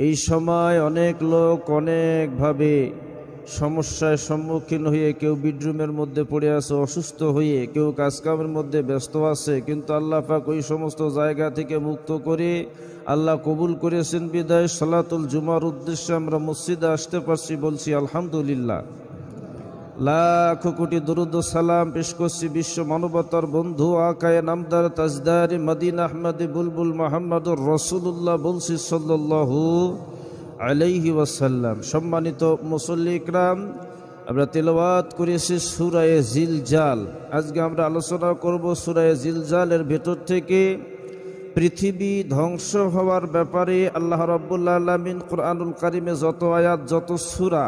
এই সময় অনেক লোক অনেকভাবে সমস্যার সম্মুখীন হয়ে, কেউ বেডরুমের মধ্যে পড়ে আছে অসুস্থ হয়ে, কেউ কাজকামের মধ্যে ব্যস্ত আছে, কিন্তু আল্লাহ পাক ওই সমস্ত জায়গা থেকে মুক্ত করে আল্লাহ কবুল করেছেন বিদায় সালাতুল জুমার উদ্দেশ্যে আমরা মসজিদে আসতে পারছি। বলছি আলহামদুলিল্লাহ। লাখ কোটি দরুদ ও সালাম পেশ করছি বিশ্ব মানবতার বন্ধু আকায়ে নামদার তাজদারি মদিনা আহমদে বুলবুল মুহাম্মদুর রাসূলুল্লাহ, বলছি সাল্লাল্লাহু আলাইহি ওয়াসাল্লাম। সম্মানিত মুসল্লি ইকরাম, আমরা তেলাওয়াত করেছি সূরা জিলজাল। আজকে আমরা আলোচনা করব সূরা জিলজালের ভেতর থেকে পৃথিবী ধ্বংস হওয়ার ব্যাপারে আল্লাহ রাব্বুল আলামিন কোরআনুল কারিমে যত আয়াত, যত সূরা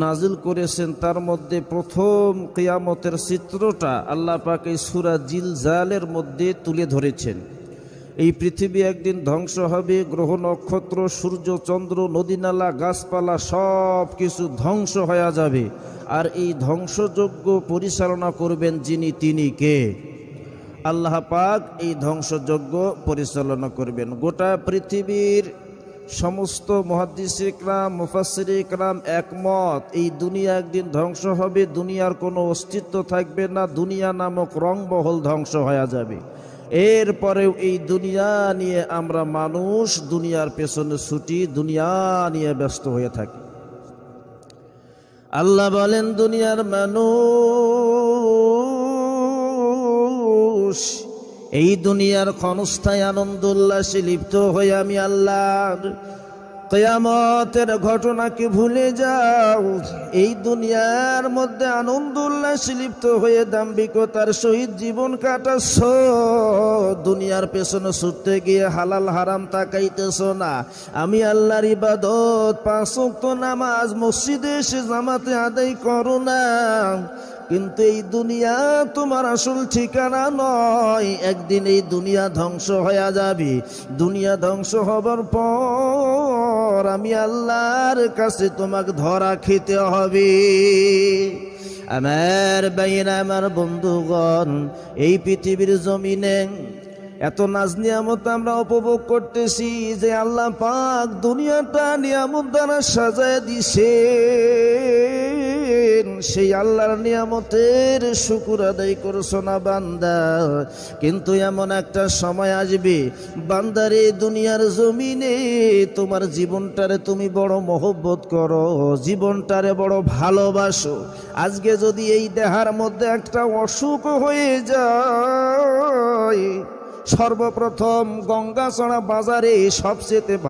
নাজিল করেছেন, তার মধ্যে প্রথম কিয়ামতের চিত্রটা আল্লাহ পাক এই সূরা জিলজালের মধ্যে তুলে ধরেছেন। এই পৃথিবী একদিন ধ্বংস হবে, গ্রহ নক্ষত্র, সূর্য চন্দ্র, নদীনালা, গাছপালা সব কিছু ধ্বংস হয়ে যাবে। আর এই ধ্বংসযজ্ঞ পরিচালনা করবেন যিনি, তিনি কে? আল্লাহ পাক এই ধ্বংসযজ্ঞ পরিচালনা করবেন। গোটা পৃথিবীর সমস্ত মুহাদ্দিস ইকরাম, মুফাসসির ইকরাম একমত, এই দুনিয়া একদিন ধ্বংস হবে, দুনিয়ার কোনো অস্তিত্ব থাকবে না, দুনিয়া নামক রংবহল ধ্বংস হয়ে যাবে। এরপরেও এই দুনিয়া নিয়ে আমরা মানুষ দুনিয়ার পেছনে ছুটি, দুনিয়া নিয়ে ব্যস্ত হয়ে থাকি। আল্লাহ বলেন, দুনিয়ার মানুষ এই দুনিয়ার ক্ষণস্থায়ী আনন্দ উল্লাসে লিপ্ত হয়ে আমি আল্লাহর কিয়ামতের ঘটনাকে ভুলে যাও। এই দুনিয়ার মধ্যে আনন্দ উল্লাসে লিপ্ত হয়ে দাম্ভিকতার সহিত জীবন কাটাচ্ছ, দুনিয়ার পেছনে ছুটতে গিয়ে হালাল হারাম তাকাইতেছ না। আমি আল্লাহর ইবাদত, 5 ওয়াক্ত নামাজ মসজিদে এসে জামাতে আদায় করো না, কিন্তু এই দুনিয়া তোমার আসল ঠিকানা নয়। একদিন এই দুনিয়া ধ্বংস হয়ে যাবে। দুনিয়া ধ্বংস হবার পর আমি আল্লাহর কাছে তোমাকে ধরা খেতে হবে। আমার ভাইয়েরা, আমার বন্ধুগণ, এই পৃথিবীর জমিনে এত নাজ নিয়ামত আমরা উপভোগ করতেছি যে আল্লাহ পাক দুনিয়াটা নিয়ামত দ্বারা সাজায় দিছে। সেই আল্লাহর নিয়ামতের শুকর আদায় করছো না বান্দা। কিন্তু এমন একটা সময় আসবে বান্দারে, দুনিয়ার জমিনে তোমার জীবনটারে তুমি বড় মহব্বত করো, জীবনটারে বড় ভালোবাসো। আজকে যদি এই দেহার মধ্যে একটা অসুখ হয়ে যায়, সর্বপ্রথম গঙ্গাচড়া বাজারে সবচেয়ে